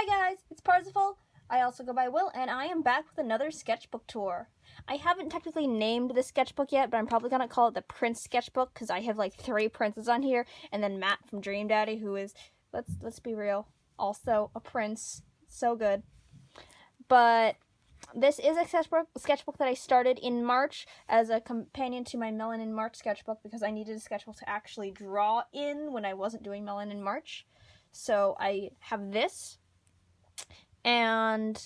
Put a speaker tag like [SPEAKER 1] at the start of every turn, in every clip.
[SPEAKER 1] Hi guys, it's Parsifal. I also go by Will, and I am back with another sketchbook tour. I haven't technically named this sketchbook yet, but I'm probably gonna call it the Prince sketchbook because I have like 3 princes on here, and then Matt from Dream Daddy, who is, let's be real, also a prince. So good. But this is a sketchbook that I started in March as a companion to my Melon in March sketchbook because I needed a sketchbook to actually draw in when I wasn't doing Melon in March. So I have this, and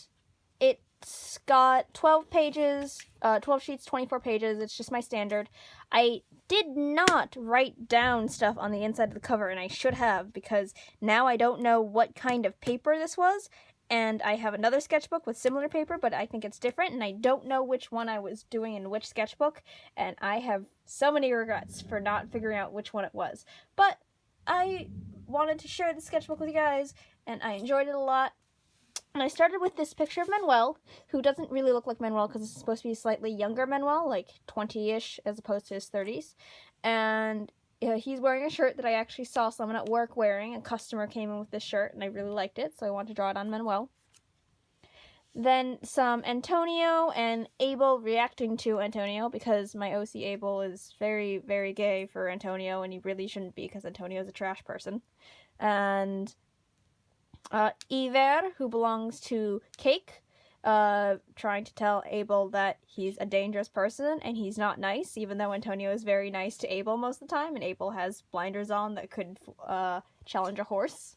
[SPEAKER 1] it's got 12 pages, 12 sheets, 24 pages. It's just my standard. I did not write down stuff on the inside of the cover, and I should have, because now I don't know what kind of paper this was, and I have another sketchbook with similar paper, but I think it's different, and I don't know which one I was doing in which sketchbook, and I have so many regrets for not figuring out which one it was. But I wanted to share the sketchbook with you guys, and I enjoyed it a lot. And I started with this picture of Manuel, who doesn't really look like Manuel because it's supposed to be slightly younger Manuel, like 20-ish as opposed to his 30s. And he's wearing a shirt that I actually saw someone at work wearing. A customer came in with this shirt, and I really liked it, so I wanted to draw it on Manuel. Then some Antonio and Abel reacting to Antonio, because my OC Abel is very, very gay for Antonio, and he really shouldn't be because Antonio is a trash person. And Iver, who belongs to Cake, trying to tell Abel that he's a dangerous person and he's not nice, even though Antonio is very nice to Abel most of the time, and Abel has blinders on that could challenge a horse.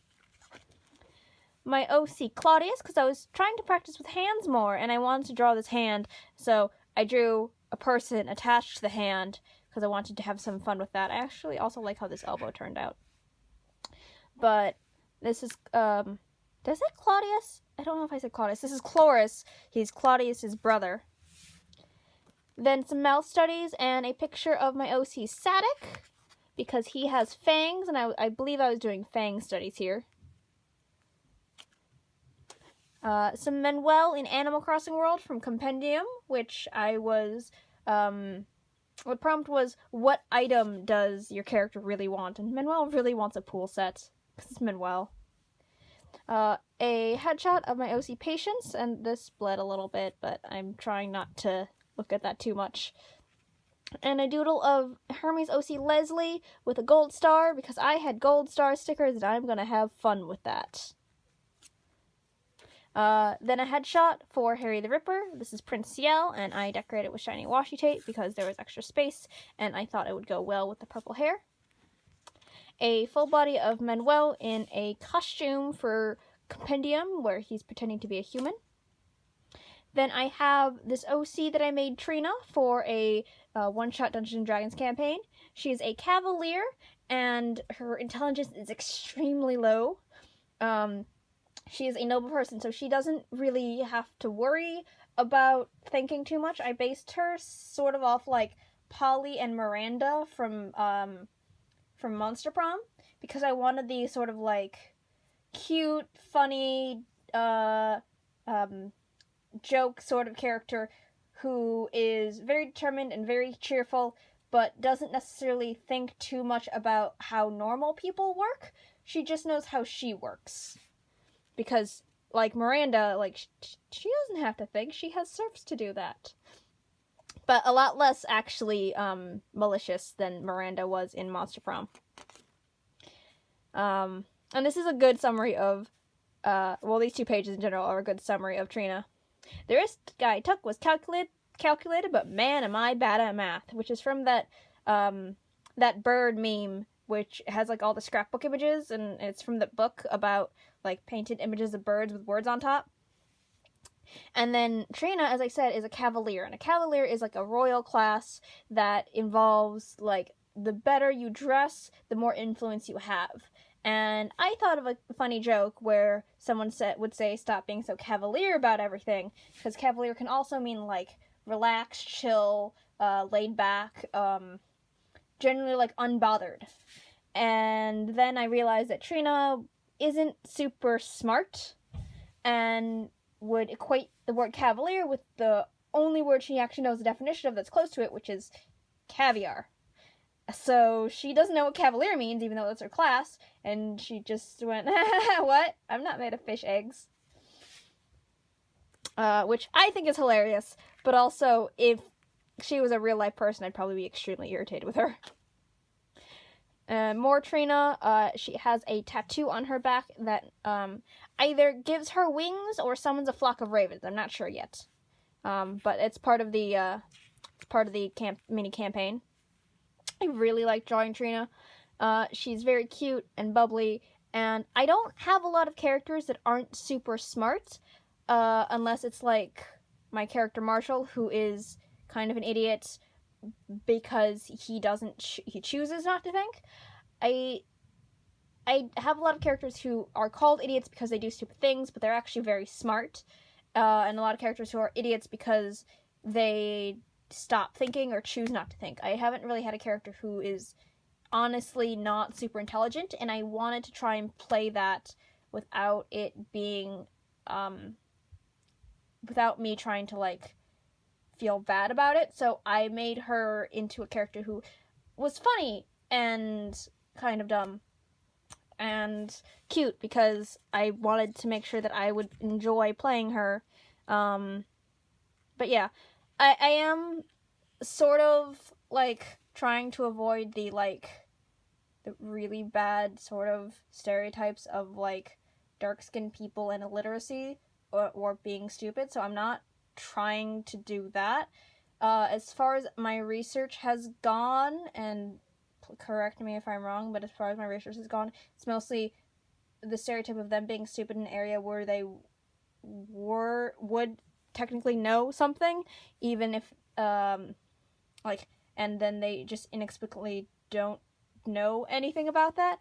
[SPEAKER 1] My OC Claudius, because I was trying to practice with hands more, and I wanted to draw this hand, so I drew a person attached to the hand, because I wanted to have some fun with that. I actually also like how this elbow turned out. But this is, did I say Claudius? I don't know if I said Claudius. This is Chloris. He's Claudius's brother. Then some mouth studies and a picture of my OC Sadik, because he has fangs, and I believe I was doing fang studies here. Some Manuel in Animal Crossing World from Compendium, which I was, the prompt was, what item does your character really want? And Manuel really wants a pool set, because it's Manuel. A headshot of my OC Patience, and this bled a little bit, but I'm trying not to look at that too much. And a doodle of Hermes OC Leslie with a gold star, because I had gold star stickers, and I'm gonna have fun with that. Then a headshot for Harry the Ripper. This is Prince Ciel, and I decorated it with shiny washi tape because there was extra space, and I thought it would go well with the purple hair. A full body of Manuel in a costume for Compendium, where he's pretending to be a human. Then I have this OC that I made Trina for a one-shot Dungeons & Dragons campaign. She is a cavalier, and her intelligence is extremely low. She is a noble person, so she doesn't really have to worry about thinking too much. I based her sort of off like Polly and Miranda from Monster Prom, because I wanted the sort of like cute, funny, joke sort of character who is very determined and very cheerful, but doesn't necessarily think too much about how normal people work. She just knows how she works. Because, like Miranda, like, she doesn't have to think. She has serfs to do that. But a lot less, actually, malicious than Miranda was in Monster Prom. And this is a good summary of, well, these 2 pages in general are a good summary of Trina. The risk I took was calculated, but man, am I bad at math. Which is from that, that bird meme, which has, like, all the scrapbook images, and it's from the book about, like, painted images of birds with words on top. And then Trina, as I said, is a cavalier, and a cavalier is, like, a royal class that involves, like, the better you dress, the more influence you have. And I thought of a funny joke where someone would say, stop being so cavalier about everything, because cavalier can also mean, like, relaxed, chill, laid back, generally, like, unbothered. And then I realized that Trina isn't super smart, and would equate the word cavalier with the only word she actually knows the definition of that's close to it, which is caviar. So she doesn't know what cavalier means, even though that's her class, and she just went, what? I'm not made of fish eggs. Which I think is hilarious, but also, if she was a real-life person, I'd probably be extremely irritated with her. More Trina, she has a tattoo on her back that either gives her wings or summons a flock of ravens. I'm not sure yet. But it's part of the mini campaign. I really like drawing Trina. She's very cute and bubbly, and I don't have a lot of characters that aren't super smart, unless it's like my character Marshall, who is kind of an idiot because he chooses not to think. I have a lot of characters who are called idiots because they do stupid things, but they're actually very smart. And a lot of characters who are idiots because they stop thinking or choose not to think. I haven't really had a character who is honestly not super intelligent, and I wanted to try and play that without it being, without me trying to, like, feel bad about it. So I made her into a character who was funny and kind of dumb and cute, because I wanted to make sure that I would enjoy playing her. But yeah, I am sort of, like, trying to avoid the really bad sort of stereotypes of, like, dark-skinned people and illiteracy or being stupid, so I'm not trying to do that. As far as my research has gone, and correct me if I'm wrong, but as far as my research has gone, it's mostly the stereotype of them being stupid in an area where they would technically know something, even if, and then they just inexplicably don't know anything about that.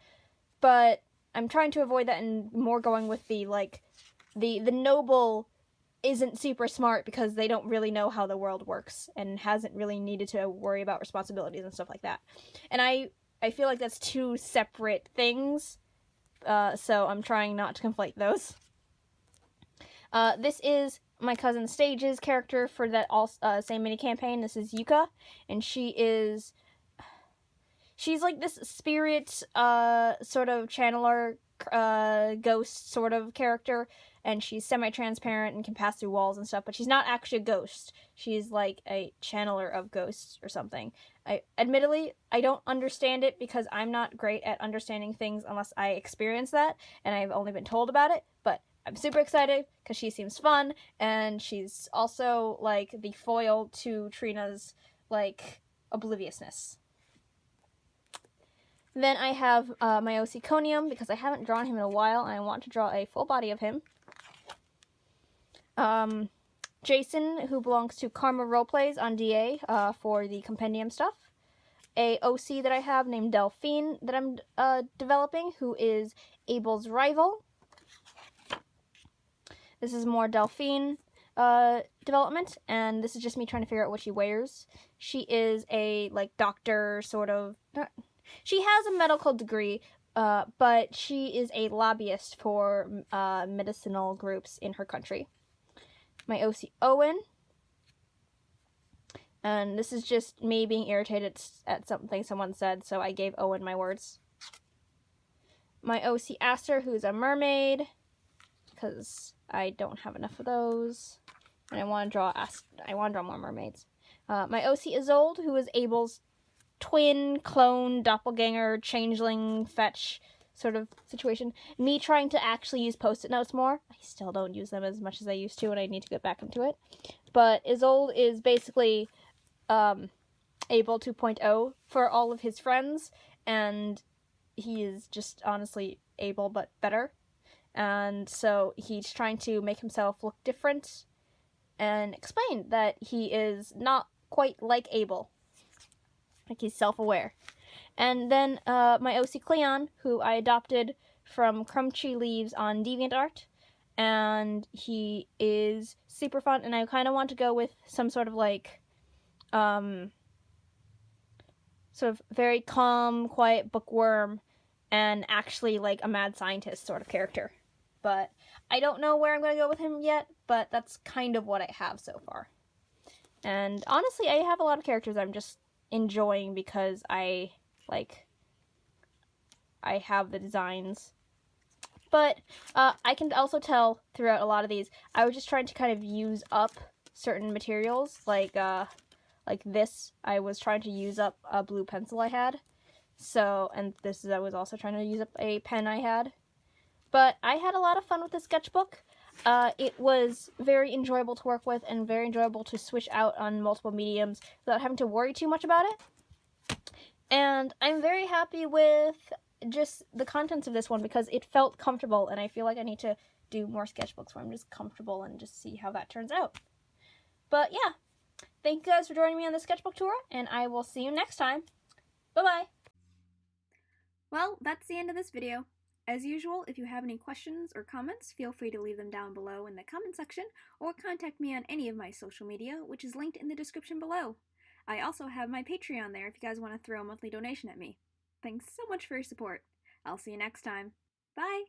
[SPEAKER 1] But I'm trying to avoid that and more going with the noble isn't super smart because they don't really know how the world works and hasn't really needed to worry about responsibilities and stuff like that. And I feel like that's two separate things, so I'm trying not to conflate those. This is my cousin Stage's character for that same mini campaign. This is Yuka, and she's like this spirit sort of channeler, ghost sort of character, and she's semi-transparent and can pass through walls and stuff, but she's not actually a ghost. She's like a channeler of ghosts or something. Admittedly, I don't understand it because I'm not great at understanding things unless I experience that, and I've only been told about it, but I'm super excited because she seems fun, and she's also, like, the foil to Trina's, like, obliviousness. Then I have my OC Conium, because I haven't drawn him in a while, and I want to draw a full body of him. Jason, who belongs to Karma Roleplays on DA for the compendium stuff. A OC that I have named Delphine that I'm developing, who is Abel's rival. This is more Delphine development, and this is just me trying to figure out what she wears. She is a, like, doctor, sort of. She has a medical degree, but she is a lobbyist for medicinal groups in her country. My OC Owen, and this is just me being irritated at something someone said, so I gave Owen my words. My OC Aster, who is a mermaid, because I don't have enough of those, and I want to draw more mermaids. My OC Isolde, who is Abel's twin, clone, doppelganger, changeling, fetch sort of situation. Me trying to actually use post-it notes more. I still don't use them as much as I used to, and I need to get back into it. But Isolde is basically Abel 2.0 for all of his friends, and he is just honestly Abel, but better. And so he's trying to make himself look different and explain that he is not quite like Abel. Like, he's self-aware. And then my OC Cleon, who I adopted from Crunchy Leaves on DeviantArt, and he is super fun, and I kind of want to go with some sort of, like, sort of very calm, quiet bookworm, and actually, like, a mad scientist sort of character. But I don't know where I'm going to go with him yet, but that's kind of what I have so far. And honestly, I have a lot of characters I'm just enjoying because I I have the designs. But I can also tell throughout a lot of these, I was just trying to kind of use up certain materials, like this. I was trying to use up a blue pencil I had. So, and I was also trying to use up a pen I had. But I had a lot of fun with the sketchbook. It was very enjoyable to work with and very enjoyable to switch out on multiple mediums without having to worry too much about it. And I'm very happy with just the contents of this one because it felt comfortable, and I feel like I need to do more sketchbooks where I'm just comfortable and just see how that turns out. But yeah, thank you guys for joining me on the sketchbook tour, and I will see you next time. Bye-bye! Well, that's the end of this video. As usual, if you have any questions or comments, feel free to leave them down below in the comment section or contact me on any of my social media, which is linked in the description below. I also have my Patreon there if you guys want to throw a monthly donation at me. Thanks so much for your support. I'll see you next time. Bye!